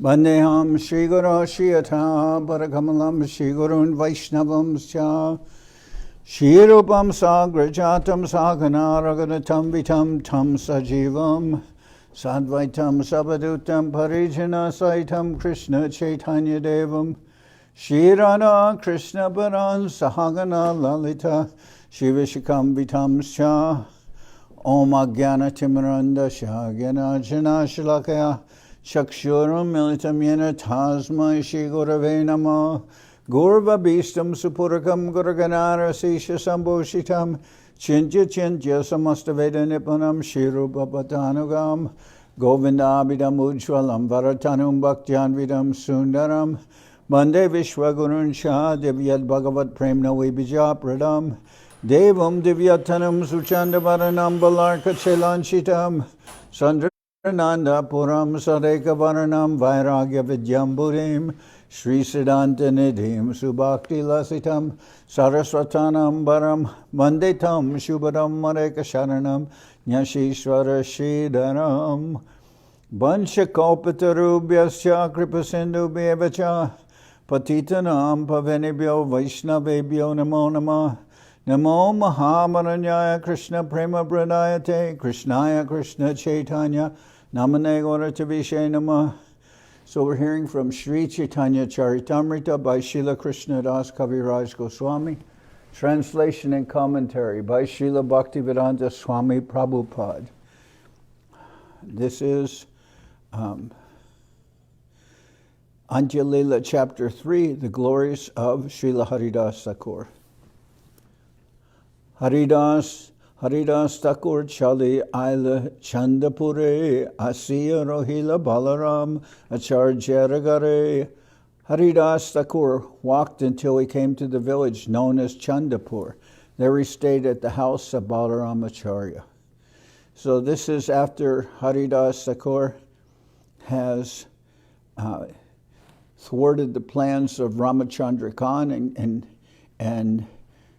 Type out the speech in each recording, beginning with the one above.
Bandeham Shri Guru Shiyata Parakamalam Shri Gurun Vaishnavam Scha Shri Rupam Sagrajatam Sagana Raganatam Vitam Tam Sajivam Sadvaitam Sabadutam Parijana Saitam Krishna Chaitanya Devam Shri Radha Krishna Paran Sahagana Lalita Shri Vishakam Vitam Scha Om Agyana Timaranda Shagana Jana Shalakaya Chakshuram Militam Yena Tasmai Shri Gurave Namah Gurva Bhistam Supurakam Guraganara Sisha Sambhoshitam Chintya Chintya Samastaveda Nipunam Shirupa Patanugam Govindabhidam Ujwalam Varatanum Bhaktyanvidam Sundaram Bande Vishwagurun Shah Divyad Bhagavat Premna Vibija Pradam Devam Divyatanam Suchanda Varanam Balarka Chelanchitam Sandra Nanda Puram Sareka Varanam Vairagya Vidyamburim Sri Siddhanta Nidhim Subhakti Lasitam Saraswatanam Baram Mandetam Shubhadam Mareka Sharanam Nyashishvara Shridaram Vanchakalpatarubhyasya Kripasindubhyevacha Patitanam Pavenibhyo Vaishnavebhyo Namo Namah Namo Mahamaranyaya Krishna Prema Pradayate Krishnaya Krishna Chaitanya Namane Gauratavishe Namah. So we're hearing from Sri Chaitanya Charitamrita by Srila Krishna Das Kaviraj Goswami. Translation and commentary by Srila Bhaktivedanta Swami Prabhupada. This is Antya-lila chapter 3, the glories of Srila Haridas Thakur. Haridas Thakur Chali Aila Chandapure Asiya Rohila Balaram Acharjaragare. Haridas Thakur walked until he came to the village known as Chandapur. There he stayed at the house of Balaram Acharya. So this is after Haridas Thakur has thwarted the plans of Ramachandra Khan and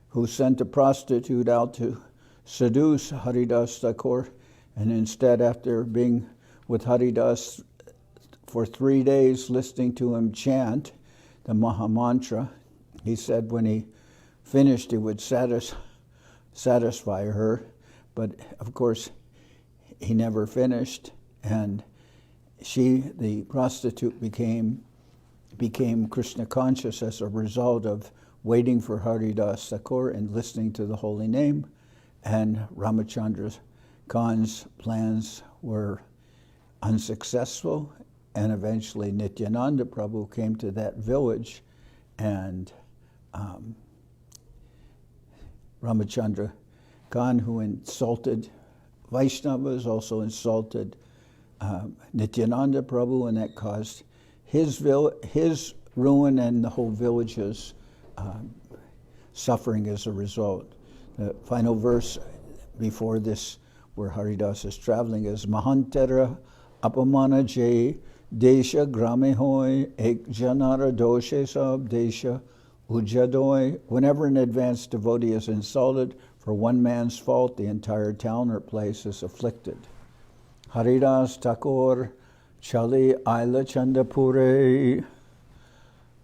who sent a prostitute out to seduce Haridas Thakur, and instead, after being with Haridas for 3 days, listening to him chant the Maha Mantra, he said when he finished he would satisfy her, but of course he never finished, and the prostitute, became Krishna conscious as a result of waiting for Haridas Thakur and listening to the holy name, and Ramachandra Khan's plans were unsuccessful, and eventually Nityananda Prabhu came to that village, and Ramachandra Khan, who insulted Vaishnavas, also insulted Nityananda Prabhu, and that caused his ruin and the whole village's suffering as a result. The final verse before this, where Haridas is traveling, is Mahantera Apamana Jay Desha Grame Hoy Ek Janara Doshe Sab Desha Ujadoy. Whenever an advanced devotee is insulted for one man's fault, the entire town or place is afflicted. Haridas Thakur Chali Aila Chandapure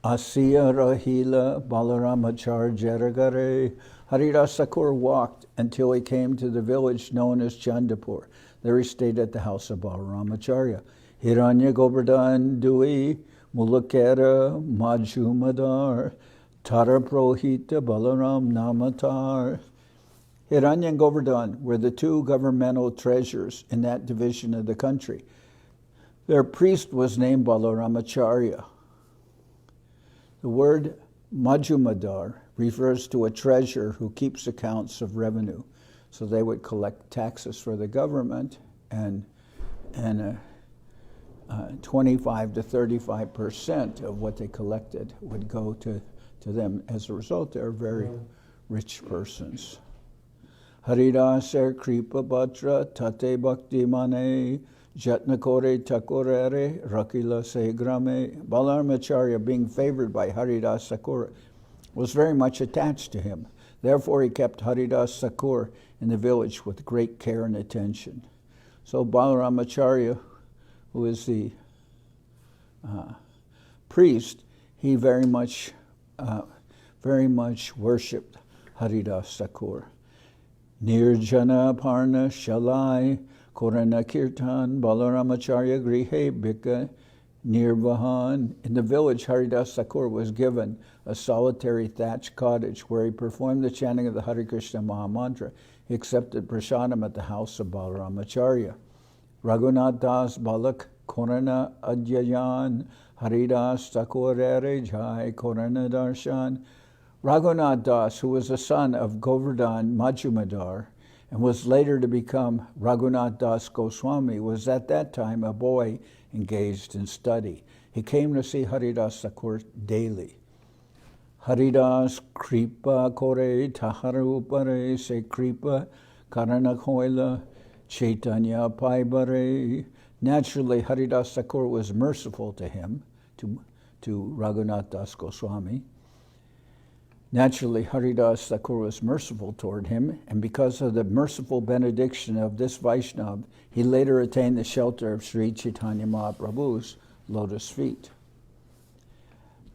Asiya Rahila Balaramacharjaragare. Haridas Thakur walked until he came to the village known as Chandapur. There he stayed at the house of Balaramacharya. Hiranya Govardhan Dui Mulakera Majumadar Tara Prohita Balaram Namatar. Hiranya and Govardhan were the two governmental treasurers in that division of the country. Their priest was named Balaramacharya. The word Majumadar refers to a treasurer who keeps accounts of revenue. So they would collect taxes for the government, and 25 to 35% of what they collected would go to them. As a result, they're very rich persons. Haridaser Kripa Bhatra Tate Bhakti Mane Jatnakore Takurere Rakila Segrame. Balaramacharya, being favored by Haridas Thakur, was very much attached to him. Therefore, he kept Haridas Thakur in the village with great care and attention. So Balaramacharya, who is the priest, he very much worshipped Haridas Thakur. Nirjana Parna Shalai Korana Kirtan Balaramacharya Grihe Bhika Nirvahan. In the village, Haridas Thakur was given a solitary thatched cottage where he performed the chanting of the Hare Krishna Mahamantra. He accepted prasadam at the house of Balaramacharya. Raghunath Das Balak Korana Adyayan Haridas Thakur Ere Jai Korana Darshan. Raghunath Das, who was a son of Govardhan Majumdar and was later to become Raghunath Das Goswami, was at that time a boy engaged in study. He came to see Haridas Thakur daily. Haridas Kripa Kore Taharu Pare Se Kripa Karana Koila Chaitanya Paibare. Naturally, Haridas Thakur was merciful to him, to Raghunath Das Goswami. Naturally, Haridas Thakur was merciful toward him, and because of the merciful benediction of this Vaishnava, he later attained the shelter of Sri Chaitanya Mahaprabhu's lotus feet.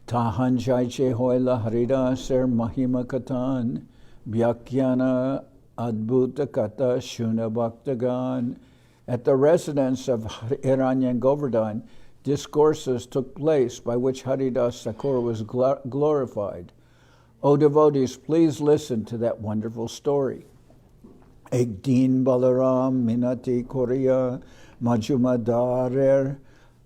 Tahan Jaiche Hoila Haridas Er Mahima Katan Bhyakyana Adbhuta Kata Shuna Bhaktagan. At the residence of Hiranyan Govardhan, discourses took place by which Haridas Thakur was glorified. O devotees, please listen to that wonderful story. Ek din Balaram Minati Korea Majumadarer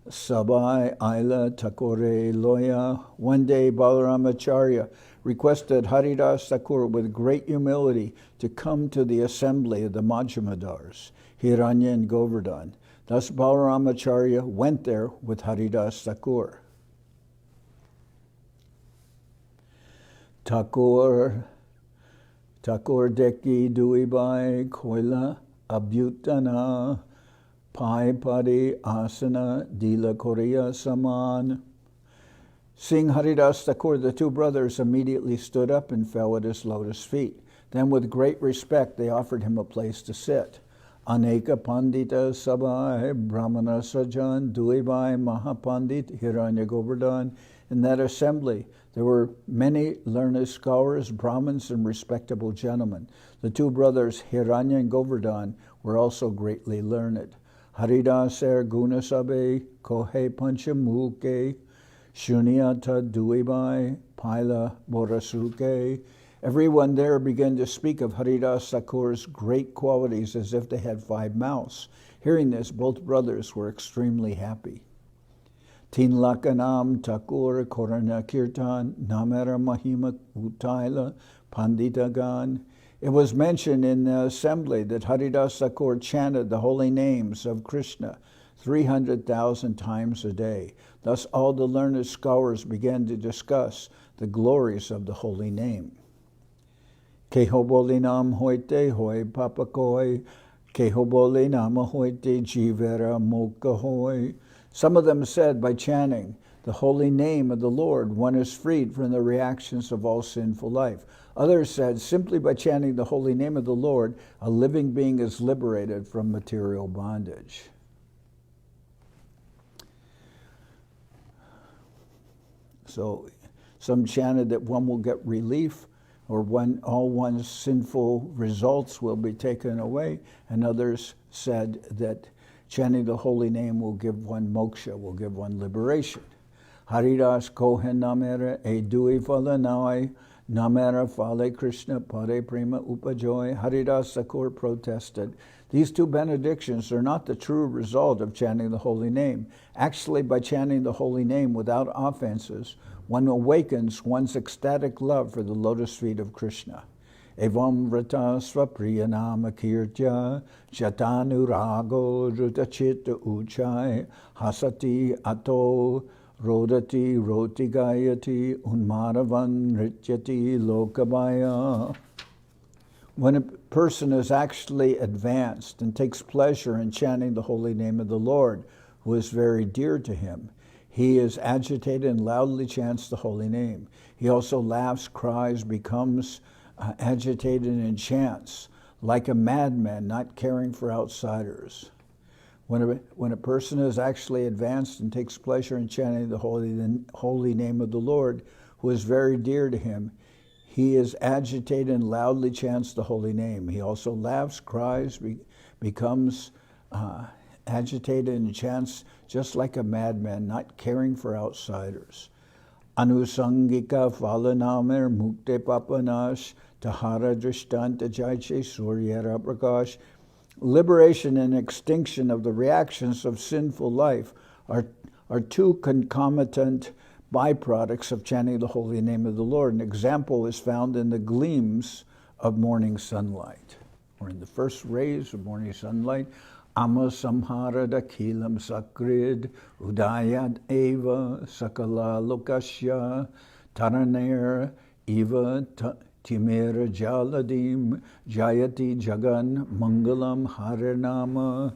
Sabai Aila Thakore Loya. One day Balaramacharya requested Haridas Thakur with great humility to come to the assembly of the Majumdars, Hiranya and Govardhan. Thus Balaramacharya went there with Haridas Thakur. Thakur Deki Duibai Koila Abhyutana Pai Padi Asana Dila Korea Saman. Seeing Haridas Thakur, the two brothers immediately stood up and fell at his lotus feet. Then with great respect they offered him a place to sit. Aneka Pandita Sabai Brahmana Sajan Duibai Mahapandit Hiranya Govardhan. In that assembly, there were many learned scholars, Brahmins, and respectable gentlemen. The two brothers, Hiranya and Govardhan, were also greatly learned. Haridas Er Gunasabe Kohe Panchamuke Shunyata Duibai Paila Borasuke. Everyone there began to speak of Haridas Thakur's great qualities as if they had 5 mouths. Hearing this, both brothers were extremely happy. Tin Lakanam Thakur Korana Kirtan Namara Mahima Utaila Panditagan. It was mentioned in the assembly that Haridas Thakur chanted the holy names of Krishna 300,000 times a day. Thus all the learned scholars began to discuss the glories of the holy name. Kehobolinam hoite hoi papakoi, kehobolinam hoite jivera mokahoi. Some of them said, by chanting the holy name of the Lord, one is freed from the reactions of all sinful life. Others said, simply by chanting the holy name of the Lord, a living being is liberated from material bondage. So some chanted that one will get relief, or all one's sinful results will be taken away, and others said that chanting the holy name will give one moksha, will give one liberation. Haridas Kohen Namera Edui Falanai Namera Fale Krishna Pare Prema Upajoy. Haridas Thakur protested, these two benedictions are not the true result of chanting the holy name. Actually, by chanting the holy name without offenses, one awakens one's ecstatic love for the lotus feet of Krishna. Evam vrata svapriyanama kirtya chatanurago rutachita uchai hasati ato rodati roti gayati unmaravan rityati lokabaya. When a person is actually advanced and takes pleasure in chanting the holy name of the Lord, who is very dear to him, he is agitated and loudly chants the holy name. He also laughs, cries, becomes agitated and chants like a madman, not caring for outsiders. When a person is actually advanced and takes pleasure in chanting the holy name of the Lord, who is very dear to him, he is agitated and loudly chants the holy name. He also laughs, cries, becomes agitated and chants just like a madman, not caring for outsiders. Anusangika phalanamir mukte papanash tahara drishtanta jaiche suryara prakash. Liberation and extinction of the reactions of sinful life are two concomitant byproducts of chanting the holy name of the Lord. An example is found in the gleams of morning sunlight, or in the first rays of morning sunlight. Amma samhara dakhilam sakrid udayad eva sakala lokasya taraner eva timera jaladim jayati jagan mangalam harinama.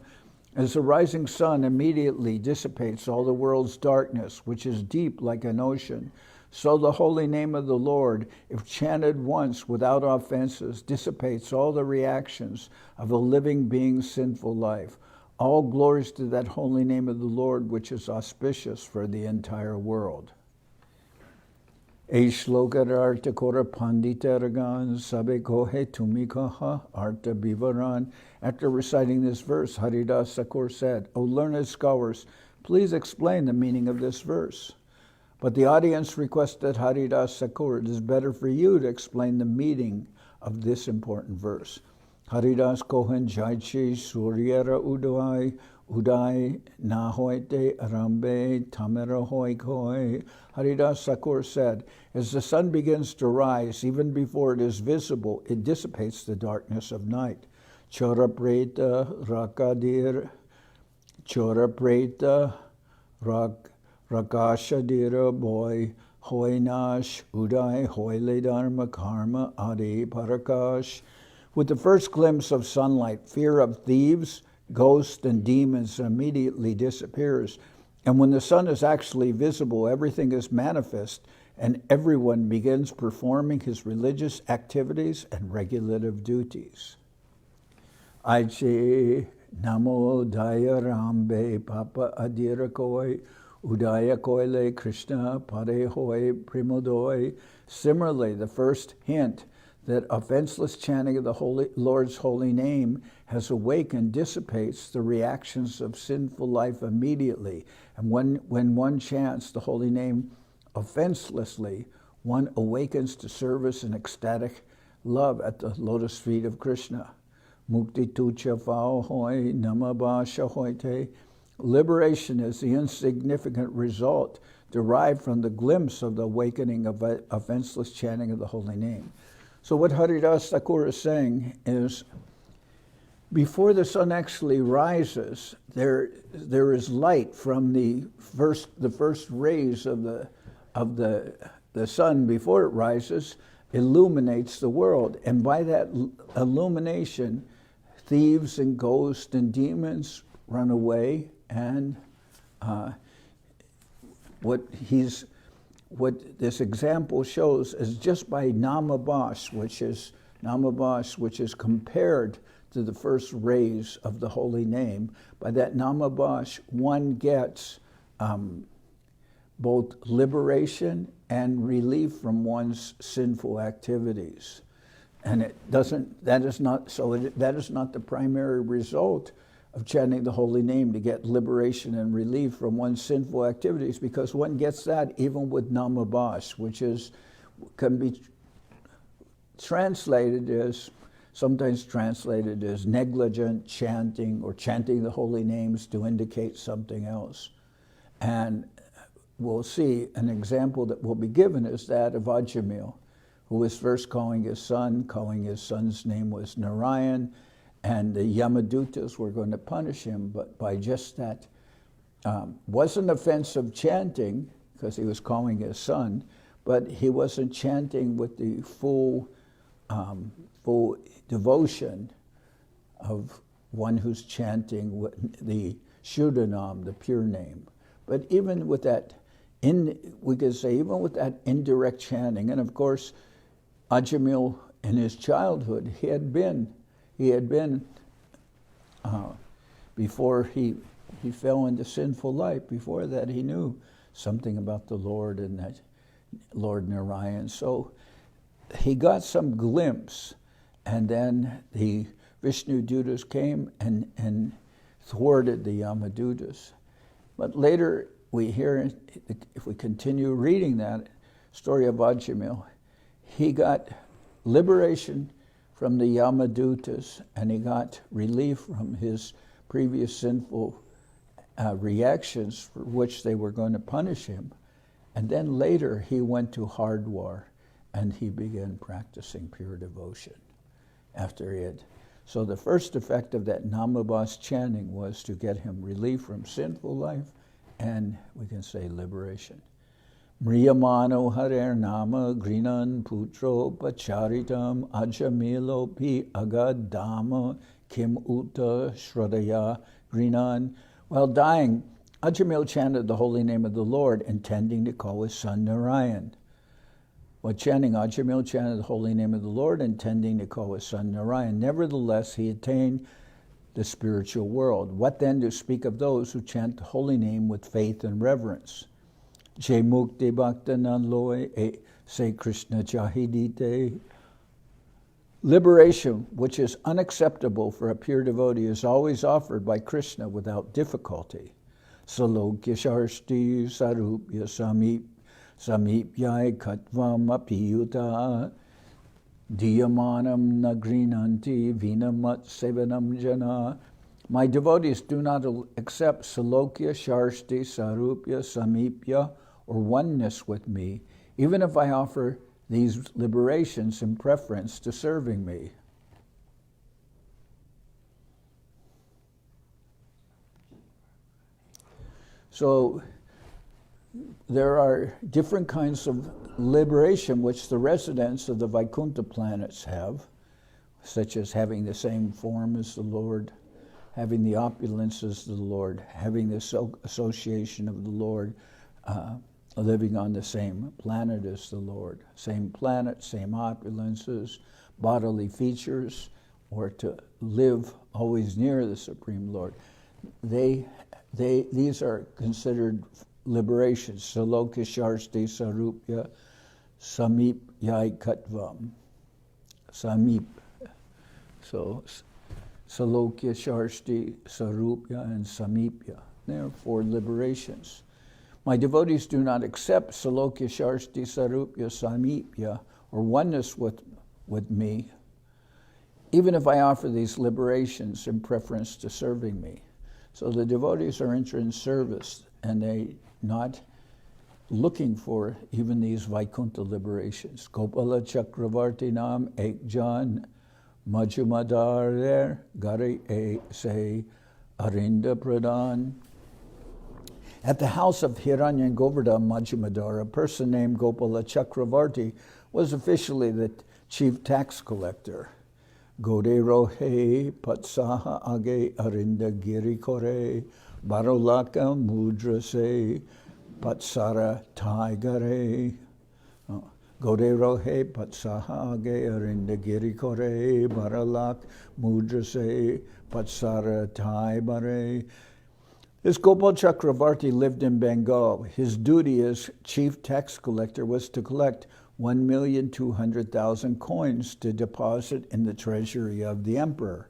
As the rising sun immediately dissipates all the world's darkness, which is deep like an ocean, so the holy name of the Lord, if chanted once without offenses, dissipates all the reactions of a living being's sinful life. All glories to that holy name of the Lord, which is auspicious for the entire world. Shloka arta kora panditaragan sabe kohe tumikaha arta bivaran. After reciting this verse, Haridas Thakur said, "O learned scholars, please explain the meaning of this verse." But the audience requested Haridas Thakur, "It is better for you to explain the meaning of this important verse." Haridas Kohen Jaichi Suryara Udai Nahoite Arambe Tamera Hoi Koi. Haridas Thakur said, "As the sun begins to rise, even before it is visible, it dissipates the darkness of night. Chora Preta Rakadir Chora Preta Rakashadira Boy Hoinash Udai Hoile Dharma Karma Adi Parakash. With the first glimpse of sunlight, fear of thieves, ghosts, and demons immediately disappears. And when the sun is actually visible, everything is manifest, and everyone begins performing his religious activities and regulative duties. Aiche Namo Daya Rambe Papa Adira Koi Udaya Koile Krishna Pare Hoi Primodoi. Similarly, the first hint that offenseless chanting of the Lord's holy name has awakened dissipates the reactions of sinful life immediately. And when one chants the holy name offenselessly, one awakens to service and ecstatic love at the lotus feet of Krishna. Mukti tucha phao hoi namabhas hoite. Liberation is the insignificant result derived from the glimpse of the awakening of offenseless chanting of the holy name. So what Haridas Thakur is saying is, before the sun actually rises, there is light from the first rays of the sun before it rises, illuminates the world, and by that illumination, thieves and ghosts and demons run away, and what this example shows is just by namabhas, which is compared to the first rays of the holy name. By that namabhas, one gets both liberation and relief from one's sinful activities. And that is not the primary result of chanting the holy name, to get liberation and relief from one's sinful activities, because one gets that even with namabhas, which can be sometimes translated as negligent chanting, or chanting the holy names to indicate something else. And we'll see an example that will be given is that of Ajamil, who was first calling his son's name was Narayan, and the Yamadutas were going to punish him, but by just that, wasn't offensive chanting, because he was calling his son, but he wasn't chanting with the full devotion of one who's chanting the Shuddhanam, the pure name. But even with that, we could say, even with that indirect chanting, and of course, Ajamil in his childhood, he had been before he fell into sinful life. Before that, he knew something about the Lord and that Lord Narayan. So he got some glimpse, and then the Vishnu Dutas came and thwarted the Yamadutas. But later we hear, if we continue reading that story of Ajamil, he got liberation from the Yamadutas, and he got relief from his previous sinful reactions for which they were going to punish him. And then later he went to Hardwar and he began practicing pure devotion after he had. So the first effect of that namabhas chanting was to get him relief from sinful life and, we can say, liberation. Mriyamano harer nama grinan putro pacharitam ajamilo pi agadama kim uta shradaya grinan. While dying, Ajamil chanted the holy name of the Lord, intending to call his son Narayan. While chanting, Ajamil chanted the holy name of the Lord, intending to call his son Narayan. Nevertheless, he attained the spiritual world. What then to speak of those who chant the holy name with faith and reverence? Je mukti bhakta nanloy se Krishna chahidite. Liberation, which is unacceptable for a pure devotee, is always offered by Krishna without difficulty. Salokya sharsti sarupya samipyai katvam apiyuta diyamanam nagrinanti vinamat sevanam jana. My devotees do not accept salokya sharsti sarupya samipya or oneness with me, even if I offer these liberations in preference to serving me. So there are different kinds of liberation which the residents of the Vaikuntha planets have, such as having the same form as the Lord, having the opulence as the Lord, having the association of the Lord, living on the same planet as the Lord. Same planet, same opulences, bodily features, or to live always near the Supreme Lord. These are considered liberations. Salokya sharsti sarupya samip yai katvam. Samip. So salokya sharsti sarupya and samipya. There are 4 liberations. My devotees do not accept salokya sharsti sarupya samipya or oneness with me, even if I offer these liberations in preference to serving me. So the devotees are entering in service, and they're not looking for even these Vaikuntha liberations. Gopala Chakravarti Nam Ekjan Majhumadar Gare E Se Arinda Pradhan. At the house of Hiranyan Govardhan Majhumadar, a person named Gopala Chakravarti was officially the chief tax collector. Gode rohe patsaha age arinda giri kore barolaka mudra se patsara taigare. Gode rohe patsaha age arinda giri kore barolak mudra se patsara taibare. This Gopal Chakravarti lived in Bengal. His duty as chief tax collector was to collect 1,200,000 coins to deposit in the treasury of the emperor.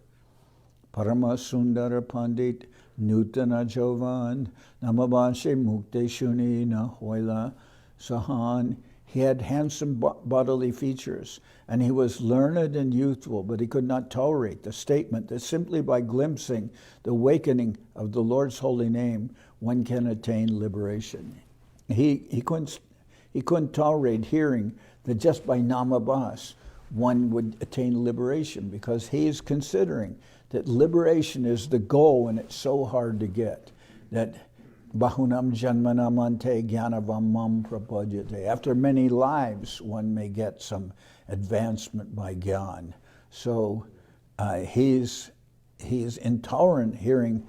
Parama Sundara Pandit Nutana Jovan Namabhas Mukte Shuni Nahoila Sahan. He had handsome bodily features, and he was learned and youthful, but he could not tolerate the statement that simply by glimpsing the awakening of the Lord's holy name, one can attain liberation. He couldn't tolerate hearing that just by namabhas one would attain liberation, because he's considering that liberation is the goal and it's so hard to get, that bahunam janmanam ante gyanavam mam prapadyate. After many lives one may get some advancement by gyan. So he's intolerant hearing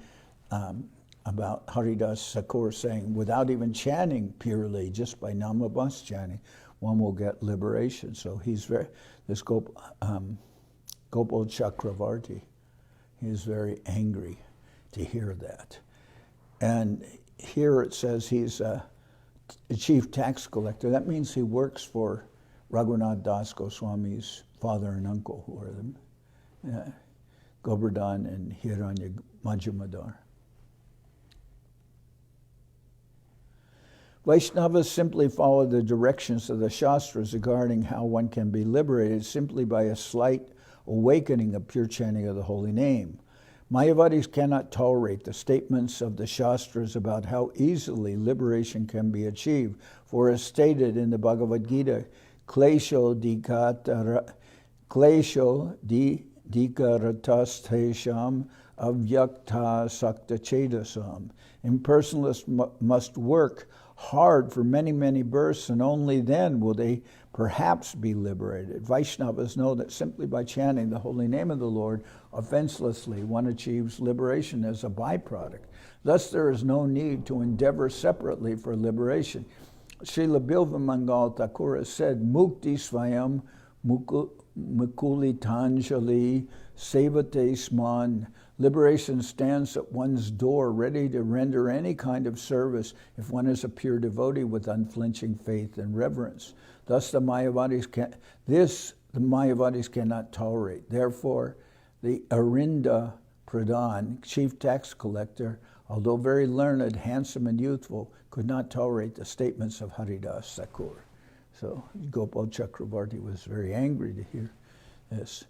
about Haridas Thakur saying, without even chanting purely, just by namabhas chanting, one will get liberation. So this Gopal Chakravarti, he's very angry. to hear that. And here it says he's a chief tax collector. That means he works for Raghunath Das Goswami's father and uncle, who are the Govardhan and Hiranya Majjumadar. Vaishnavas simply follow the directions of the Shastras regarding how one can be liberated simply by a slight awakening of pure chanting of the holy name. Mayavadis cannot tolerate the statements of the Shastras about how easily liberation can be achieved, for as stated in the Bhagavad Gita, klesho dikaratasthesham avyakta sakta chedasam. Impersonalists must work hard for many, many births, and only then will they perhaps be liberated. Vaishnavas know that simply by chanting the holy name of the Lord offenselessly, one achieves liberation as a byproduct. Thus, there is no need to endeavor separately for liberation. Srila Bilvamangal Thakur has said, Mukti Svayam Mukulitanjali Sevate Sman. Liberation stands at one's door, ready to render any kind of service if one is a pure devotee with unflinching faith and reverence. Thus, the Mayavadis cannot tolerate. Therefore, the Arinda Pradhan, chief tax collector, although very learned, handsome, and youthful, could not tolerate the statements of Haridas Thakur. So Gopal Chakravarti was very angry to hear this.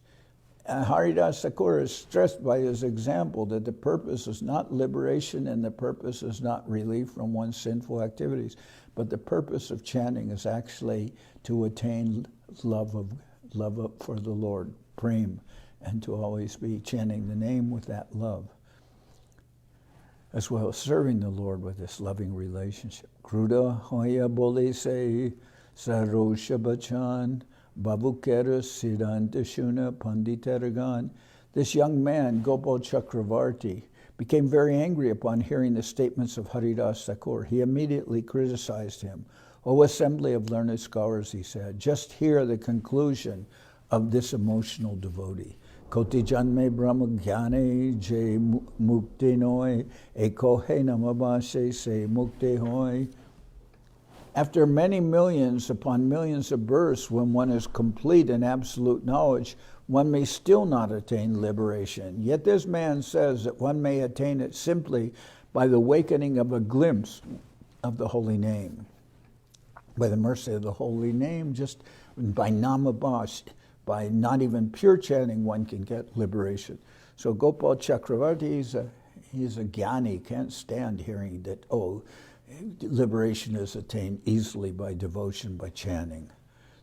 Haridas Thakur is stressed by his example that the purpose is not liberation and the purpose is not relief from one's sinful activities, but the purpose of chanting is actually to attain love for the Lord, prem, and to always be chanting the name with that love, as well as serving the Lord with this loving relationship. Kruda hoya bole se sarosha bachan Babukera Siddhantashuna Panditaragan. This young man, Gopal Chakravarti, became very angry upon hearing the statements of Haridas Thakur. He immediately criticized him. O assembly of learned scholars, he said, just hear the conclusion of this emotional devotee. Koti janme brahma jnane je mukte noy, ekohe namabhas se mukte hoy. After many millions upon millions of births, when one is complete in absolute knowledge, one may still not attain liberation. Yet this man says that one may attain it simply by the awakening of a glimpse of the holy name. By the mercy of the holy name, just by namabhas, by not even pure chanting, one can get liberation. So Gopal Chakravarti, he's a jnani, can't stand hearing that, liberation is attained easily by devotion, by chanting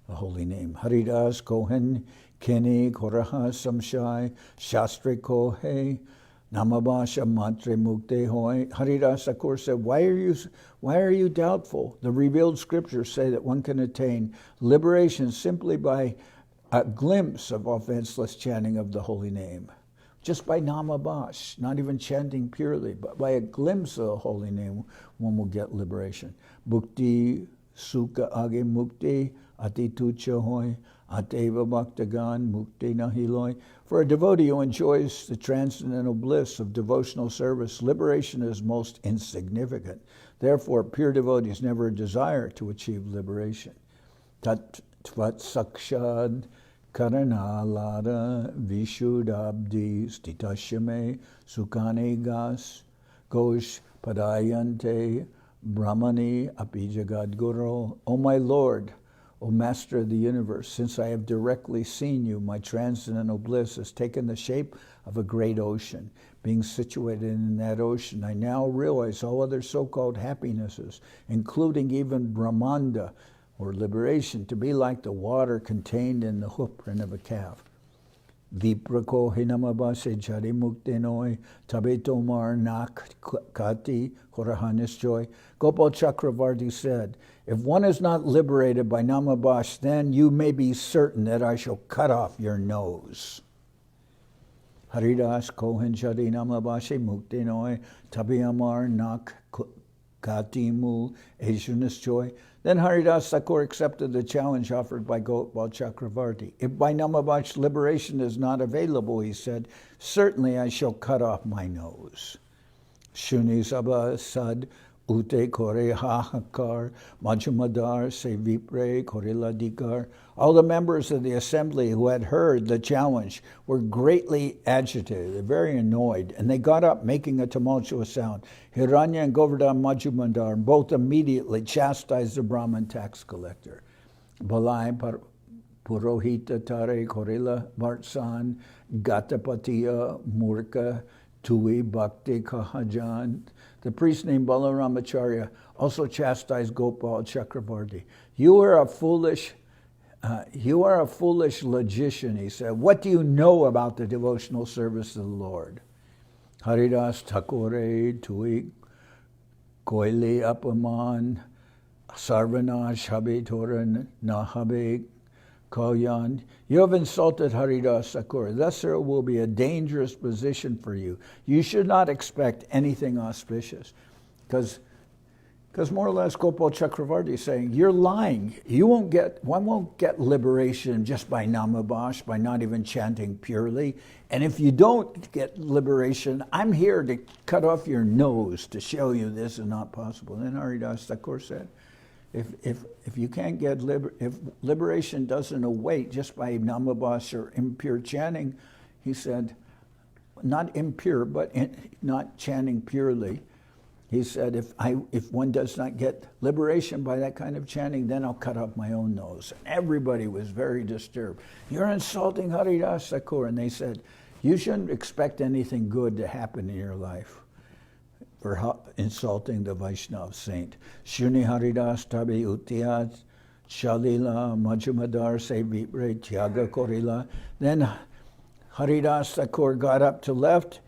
the holy name. Haridas Kohen Keni Koraha Samshai Shastre Kohe Namabasha Matre Mukte Hoy. Haridas Thakur said, why are you doubtful? The revealed scriptures say that one can attain liberation simply by a glimpse of offenseless chanting of the holy name. Just by namabhas, not even chanting purely, but by a glimpse of the holy name, one will get liberation. Bhukti sukha age mukti ati tucha hoy ateva bhaktagan mukti nahiloy. For a devotee who enjoys the transcendental bliss of devotional service, liberation is most insignificant. Therefore, pure devotees never desire to achieve liberation. Tat tvat sakshad Karana Lada Vishudabdi Stitashame Sukane Gas Gosh Padayante Brahmani Apijagad Guru. O my Lord, O Master of the universe, since I have directly seen you, my transcendental bliss has taken the shape of a great ocean. Being situated in that ocean, I now realize all other so-called happinesses, including even Brahmanda, or liberation, to be like the water contained in the hoofprint of a calf. Viprako hinamabase jari muktenoi tabetomar nak kati korahanis joy. Gopal Chakravarti said, if one is not liberated by namabhas, then you may be certain that I shall cut off your nose. Haridas kohen jari namabase muktenoi tabeamar nak katimu ejunis joy. Then Haridas Thakur accepted the challenge offered by Gopal Chakravarti. If by namabhas liberation is not available, he said, certainly I shall cut off my nose. Shuni Sabha Sad Ute Kore Hahakar Majumadar Se Vipre Korila Dikar. All the members of the assembly who had heard the challenge were greatly agitated. They're very annoyed, and they got up, making a tumultuous sound. Hiranya and Govardhan Majumdar both immediately chastised the Brahmin tax collector. Balai Purohita Tare Korila Vartsan Gatapatiya Murka Tui Bhakti Kahajan. The priest named Balaramacharya also chastised Gopal Chakravarti. You are a foolish logician, he said. What do you know about the devotional service of the Lord? Haridas Thakur Tui Koili Apaman Sarvanash Habe Toran Nahabe Kalyan. You have insulted Haridas Thakur. Thus there will be a dangerous position for you. You should not expect anything auspicious. Because more or less Gopal Chakravarti is saying, you're lying. One won't get liberation just by namabhas, by not even chanting purely. And if you don't get liberation, I'm here to cut off your nose to show you this is not possible. And then Haridas Thakur said, if you can't get if liberation doesn't await just by namabhas or impure chanting, he said, not impure, but not chanting purely. He said, if one does not get liberation by that kind of chanting, then I'll cut off my own nose. And everybody was very disturbed. You're insulting Haridas Thakur. And they said, you shouldn't expect anything good to happen in your life for insulting the Vaishnava saint. Shuni Haridas Tabi Utiyat Shalila Majumadar Se Vipre Tyaga Korila. Then Haridas Thakur got up to left.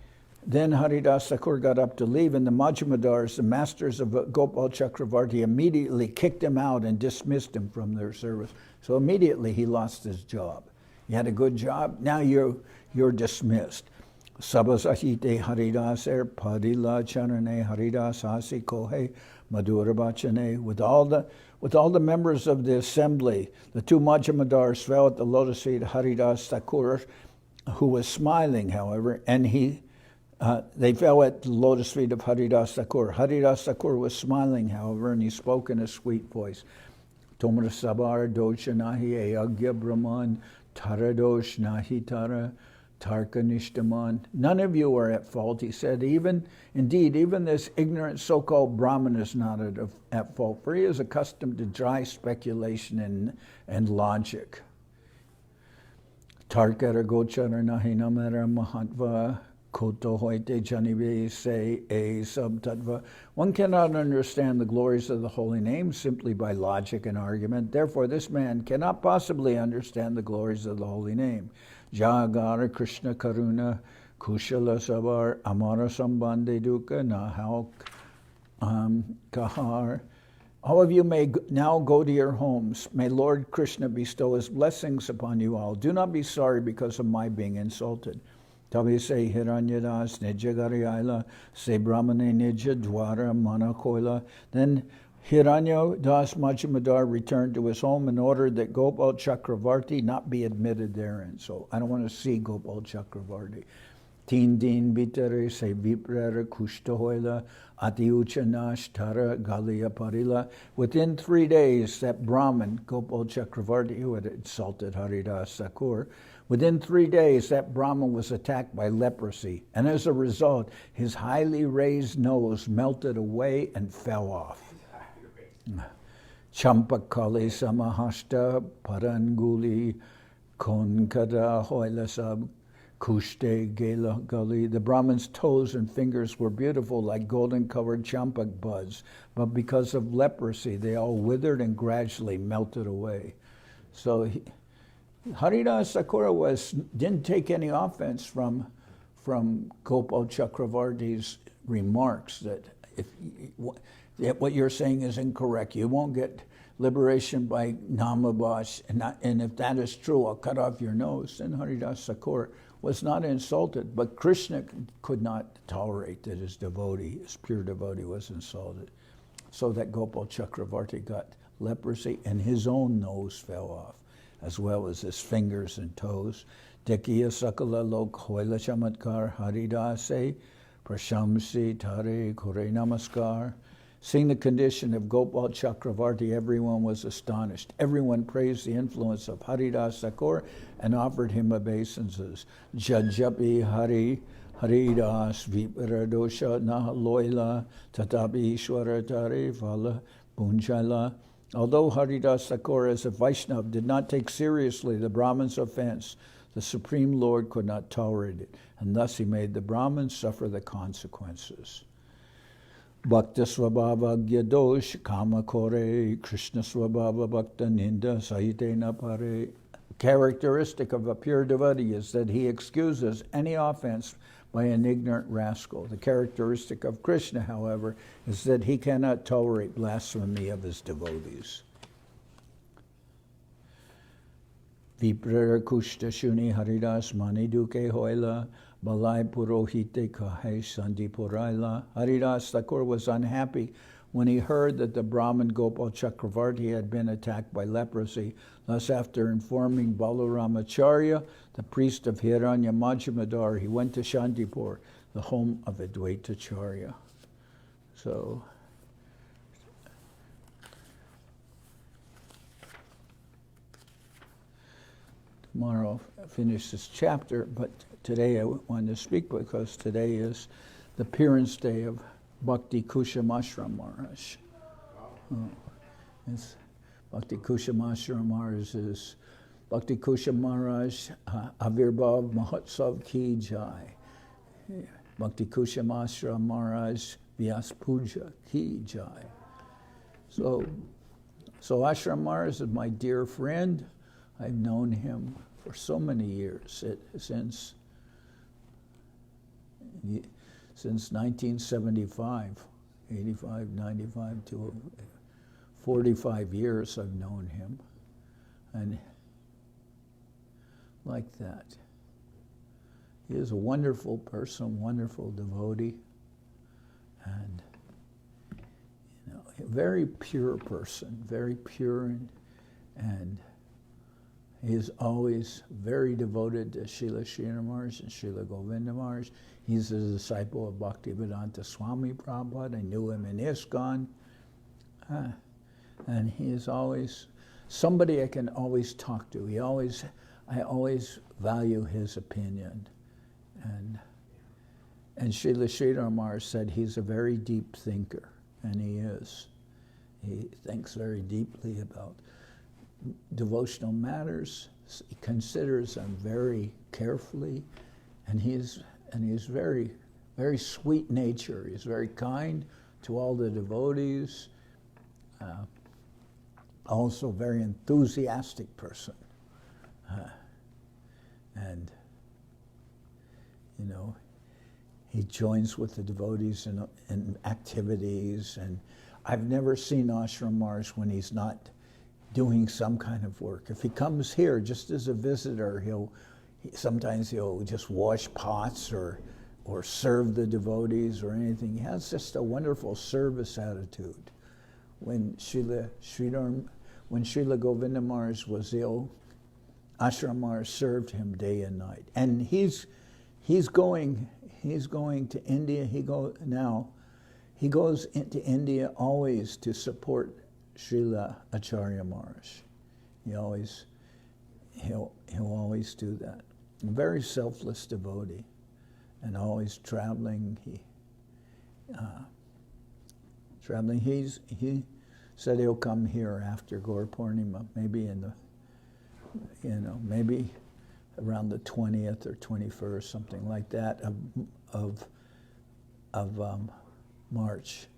Then Haridas Thakur got up to leave, and the Majumadars, the masters of Gopal Chakravarti, immediately kicked him out and dismissed him from their service. So immediately he lost his job. You had a good job, now you're dismissed. Sabasahite Haridas Er Padila Charane Haridas Hasi Kohe Madhurabachane. With all the members of the assembly, the two Majumadars fell at the lotus feet of Haridas Thakur, who was smiling, however, and they fell at the lotus feet of Haridas Thakur. Haridas Thakur was smiling, however, and he spoke in a sweet voice. Tomra Sabar Dosha Nahi Ayagya Brahman Taradosh Nahi Tara Tarka Nishtaman. None of you are at fault, he said. Even this ignorant so-called Brahmin is not at fault, for he is accustomed to dry speculation and logic. Tarkara Gochara Nahi Namara Mahatva Koto Hoite Janive Se A Subtatva. One cannot understand the glories of the holy name simply by logic and argument. Therefore, this man cannot possibly understand the glories of the holy name. Jagara Krishna Karuna Kushala Sabar Amara Sambande Duka Nahal Kahar. All of you may now go to your homes. May Lord Krishna bestow his blessings upon you all. Do not be sorry because of my being insulted. Tabi se Hiranyadas Nijagariyaila se Brahmane Nija Dwara Manakoila. Then Hiranya Das Majumadar returned to his home and ordered that Gopal Chakravarti not be admitted therein. So I don't want to see Gopal Chakravarti. Teen din bitere se viprara kushtahoila atiuchanash tara galia parila. Within 3 days, that Brahmin, Gopal Chakravarti, who had insulted Haridas Thakur, within 3 days, that Brahmin was attacked by leprosy. And as a result, his highly raised nose melted away and fell off. Champakali samahashta paranguli konkada hoilasab kushte gela gali. The Brahmin's toes and fingers were beautiful like golden-covered champak buds, but because of leprosy, they all withered and gradually melted away. So Haridas Thakur didn't take any offense from Gopal Chakravarti's remarks that what you're saying is incorrect. You won't get liberation by namabhas, and if that is true, I'll cut off your nose. And Haridas Thakur was not insulted, but Krishna could not tolerate that his pure devotee was insulted. So that Gopal Chakravarti got leprosy and his own nose fell off, as well as his fingers and toes. Dekiya Sakala Lok Hoila Chamatkar Haridase Prashamsi Tare Kore Namaskar. Seeing the condition of Gopal Chakravarti, everyone was astonished. Everyone praised the influence of Haridas Thakur and offered him obeisances. Jajapi Hari Haridas Viparadosha Nahaloila Tatapi Ishwara Tare Vala Punjala. Although Haridas Thakur as a Vaishnava did not take seriously the Brahman's offense, the Supreme Lord could not tolerate it, and thus he made the Brahmins suffer the consequences. Bhakta Swabhava Gyadosh Kama Kore Krishna Swabhava Bhakta Ninda Sahitena Pare. Characteristic of a pure devotee is that he excuses any offense by an ignorant rascal. The characteristic of Krishna, however, is that he cannot tolerate blasphemy of his devotees. Vipra Kushta Shuni Haridas Mani Duke Hoila Balai Purohite Kahe Sandi Puraila. Haridas Thakur was unhappy when he heard that the Brahmin Gopal Chakravarti had been attacked by leprosy. Thus, after informing Balaramacharya, the priest of Hiranya Majhamadar, he went to Shantipur, the home of Advaitacharya. So, tomorrow I'll finish this chapter, but today I want to speak because today is the appearance day of Bhakti Kushamashram Maharaj. Bhakti Kushamashram Maharaj is Bhakti Kusham Maharaj Avirbhav Mahotsav Ki Jai. Bhakti Kushamashram Maharaj Vyas Puja Ki Jai. So Ashram Maharaj is my dear friend. I've known him for so many years, since 1975, 85, 95 to 45 years I've known him. And like that. He is a wonderful person, wonderful devotee, and a very pure person, very pure, and he is always very devoted to Srila Sridhar Maharaj and Srila Govinda Maharaj. He's a disciple of Bhaktivedanta Swami Prabhupada. I knew him in ISKCON. And he is always somebody I can always talk to. I always value his opinion. And Srila Sridhar Maharaj said he's a very deep thinker, and he is. He thinks very deeply about devotional matters. He considers them very carefully, and he's very, very sweet nature. He's very kind to all the devotees. Also very enthusiastic person. And he joins with the devotees in activities, and I've never seen Ashram Maharaj when he's not doing some kind of work. If he comes here just as a visitor, sometimes he'll just wash pots or serve the devotees or anything. He has just a wonderful service attitude. When Srila Govinda Maharaj was ill, Ashram Maharaj served him day and night. And he's going to India. He goes into India always to support Srila Acharya Maharaj. He'll always do that. A very selfless devotee, and always traveling. He said he'll come here after Gaur Purnima, maybe maybe around the 20th or 21st, something like that of March.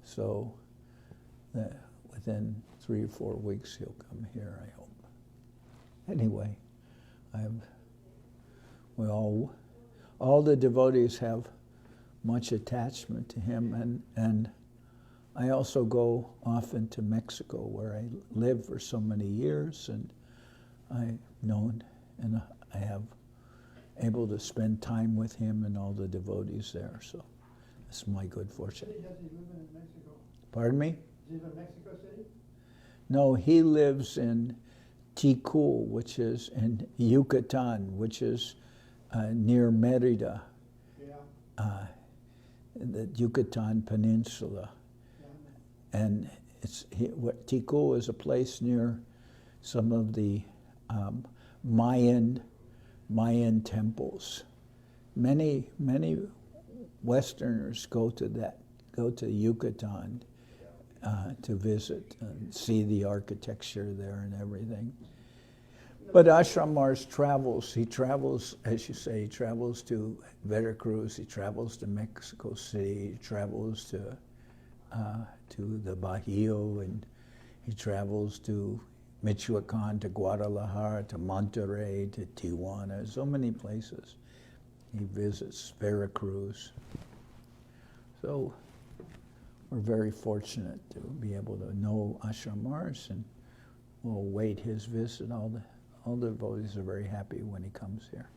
So within 3 or 4 weeks he'll come here, I hope. Anyway, all the devotees have much attachment to him, and I also go often to Mexico, where I lived for so many years, and I've known, and I have able to spend time with him and all the devotees there. So it's my good fortune. Does he live in Mexico? Pardon me? Does he live in Mexico City? No, he lives in Tikul, which is in Yucatan, which is near Merida, Yeah. the Yucatan Peninsula. And Tikal is a place near some of the Mayan temples. Many Westerners go to Yucatan to visit and see the architecture there and everything. But Ashram Mars travels. He travels, as you say, he travels to Veracruz. He travels to Mexico City. He travels to the Bajío, and he travels to Michoacan, to Guadalajara, to Monterrey, to Tijuana, so many places. He visits Veracruz. So we're very fortunate to be able to know Ashram Mars, and we'll await his visit. All the devotees are very happy when he comes here.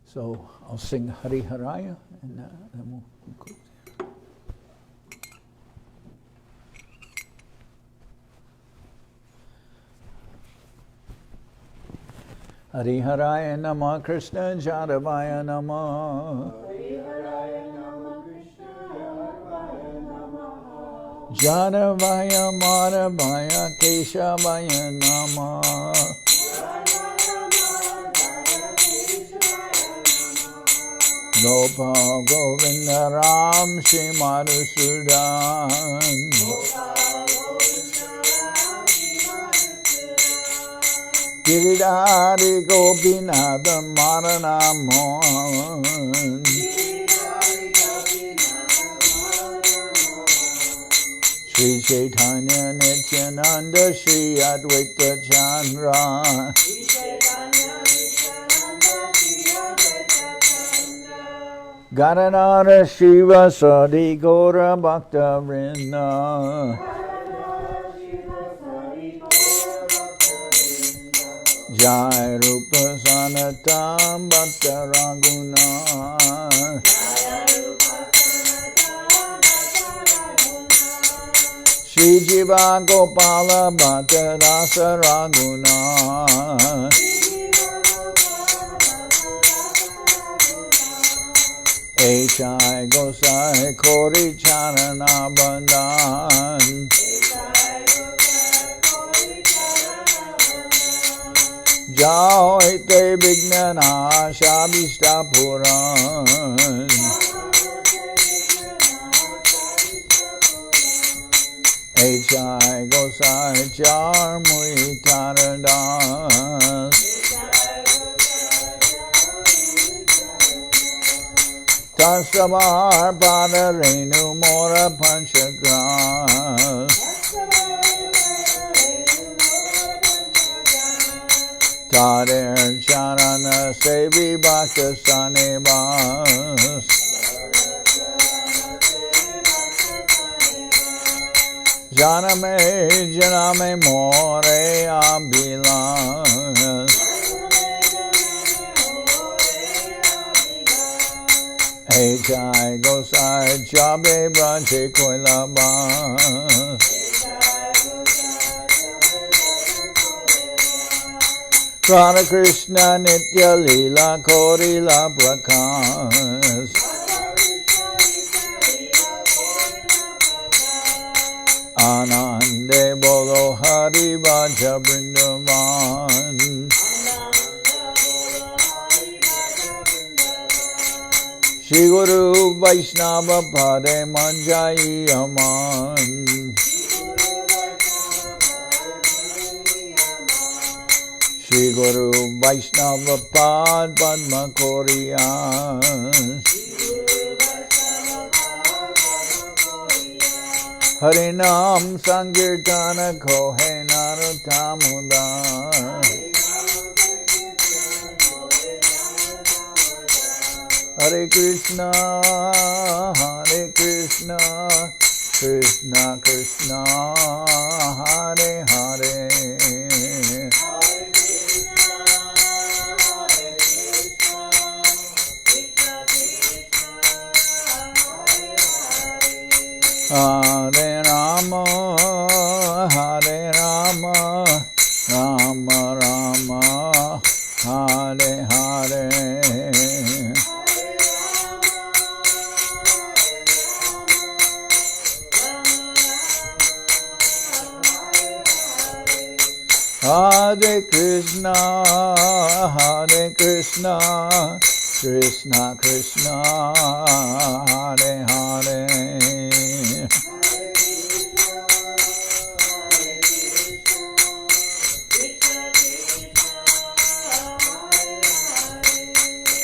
So I'll sing Hari Haraya, and then we'll conclude. Hari Haraya Nama Krishna Jadavaya Nama Hari Haraya Nama Krishna Jadavaya Nama Jadavaya Madhavaya Keshavaya Nama Gopal Govinda Ram Shri Madhusudan Giridhari Gopinatha Marana Mohan Sri Chaitanya Nityananda Sri Advaita Chandra Gadadhara Shiva Sadi Gora Bhakta Vrinda Jai Rupa Sanatam Bhatta Raguna Shri Jiva Gopala Bhatta Rasa Raguna Echai Gosai Kori Charana Bandhan Jao Ite Vignana Shabishta Puran Echai Gosai Char Mui Taradas Tasavar Pada Renu Mora Panchagras Tare Charana Sevi Bhakta Sanebas Janame More Abhilas Echai Gosai Chabe Branche Koilabas Radha Krishna Antya-lila Korila Prakas Anande Bolo Hari Bhaja Vrindavan Shri Guru Vaishnava Pade Manjai Aman Shri Guru Vaishnava Pad Padma Koriya Harinam Sankirtana Kohe Narutamuda Hare Krishna Krishna Krishna Hare Hare Hare Rama, Hare Rama, Rama Rama, Hare Krishna, Krishna Krishna, Hare Hare.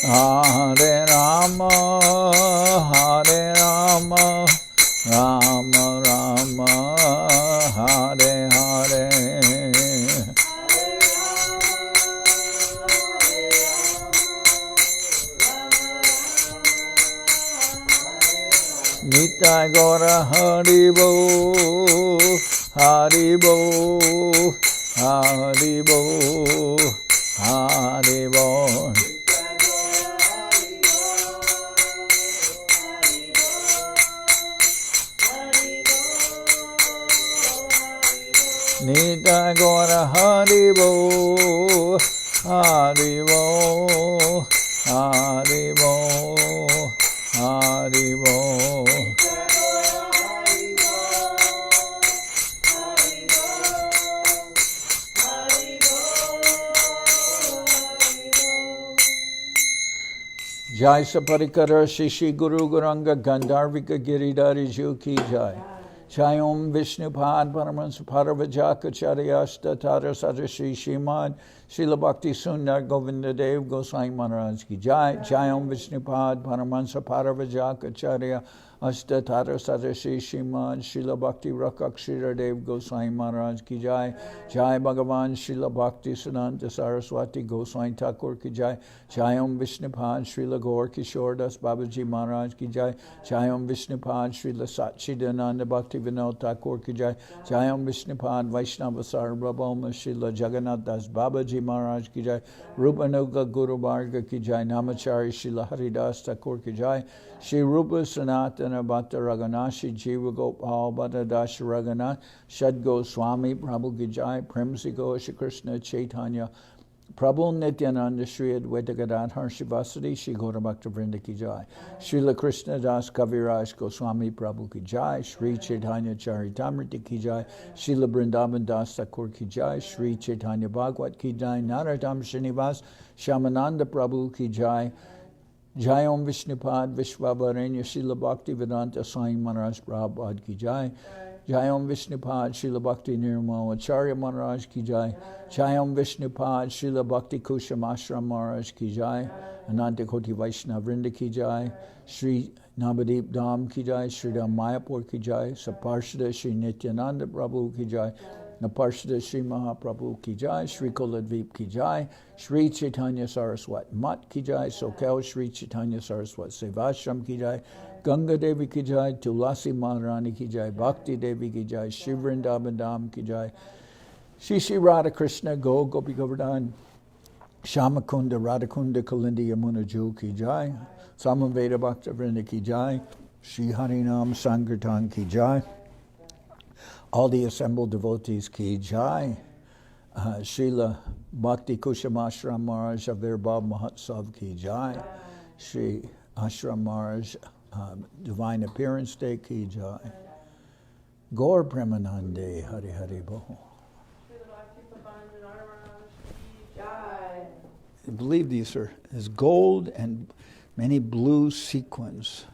Hare Rama, Rama Rama, Hare Hare. Nitai Gora Haribo, Haribo, Haribo, Haribo. Nitai Gora Haribo, Haribo, Haribo, Haribo. Jai Saparikara Shishi Guru Guranga Gandharvika Giridhari Ju Ki Jai. Jai Om Vishnupad Paramahansa Paravajaka Charyashta Tara Sadashi Shimad Srila Bhakti Sundar Govinda Dev Gosai Maharaj Ki Jai. Jai Om Vishnupad Paramahansa Paravajaka Charya Ashta Tara Sadashi Shimad Srila Bhakti Rakakshira Dev Gosai Maharaj Ki Jai. Jai Bhagavan Srila Bhakti Siddhanta Saraswati Gosai Thakur Ki Jai. Jai Om Vishnupad Srila Gaur Kishore Das Babaji Maharaj Ki Jai. Jai Om Vishnupad Srila Sachi Dananda Bhakti Vinod Thakur Ki Jai. Jai Om Vishnupad Vaishnava Sarvabhauma Srila Jagannath Das Babaji Maharaj Ki Jai. Rupanuga Guru Varga Ki Jai. Namachari Srila Haridas Thakur Ki Jai. Shri Rupa Sanatana Bhatta Raghunashi Jiva Gopal Bhatta Dasha Raghunath Shad Goswami Prabhu Ki Jai. Premsi Gosha Krishna Chaitanya Prabhu Nityananda Shri Advaita Gadadhar Shivasati Shri Gaura Bhakta Vrinda Ki Jai. Srila Krishna Das Kaviraj Goswami Prabhu Ki Jai. Sri Chaitanya Charitamrita Ki Jai. Srila Vrindavan Das Thakur Ki Jai. Sri Chaitanya Bhagwat Ki Jai. Narottam Srinivas Shamananda Prabhu Ki Jai. Jai Om Vishnupad Vishwavarenya Srila Bhakti Vedanta Swami Maharaj Prabhupada Ki Jai. Jai Om Vishnupad Srila Bhakti Nirmal Acharya Maharaj Ki Jai. Jai Om Vishnupad Srila Bhakti Kushamashram Maharaj Ki Jai. Ananta Koti Vaishnava Vrinda Ki Jai. Sri Nabadwip Dham Ki Jai. Sri Dham Mayapur Ki Jai. Saparshada Sri Nityananda Prabhu Ki Jai. Naparshada Sri Mahaprabhu Ki Jai. Sri Kuladvip Ki Jai. Sri Chaitanya Saraswat Mat Ki Jai. Sokel Sri Chaitanya Saraswat Sevashram Ki Jai. Ganga Devi Ki Jai. Tulasi Maharani Ki Jai. Bhakti Devi Ki Jai. Shri Vrindavan Dham Ki Jai. Shri Shri Radha Krishna Go Gopi Govardhan. Shamakunda Radhakunda Kalindi Yamuna Ju Ki Jai. Samaveda Bhakta Vrinda Ki Jai. Shri Harinam Sankirtan Ki Jai. All the assembled devotees Ki Jai. Srila Bhakti Kushamashram Maharaj Avirbhav Mahotsav Ki Jai. Shri Ashram Maharaj Divine Appearance Day Ki Jai. Gaur Premanande Hari Hari Bo. I believe these are as gold and many blue sequins.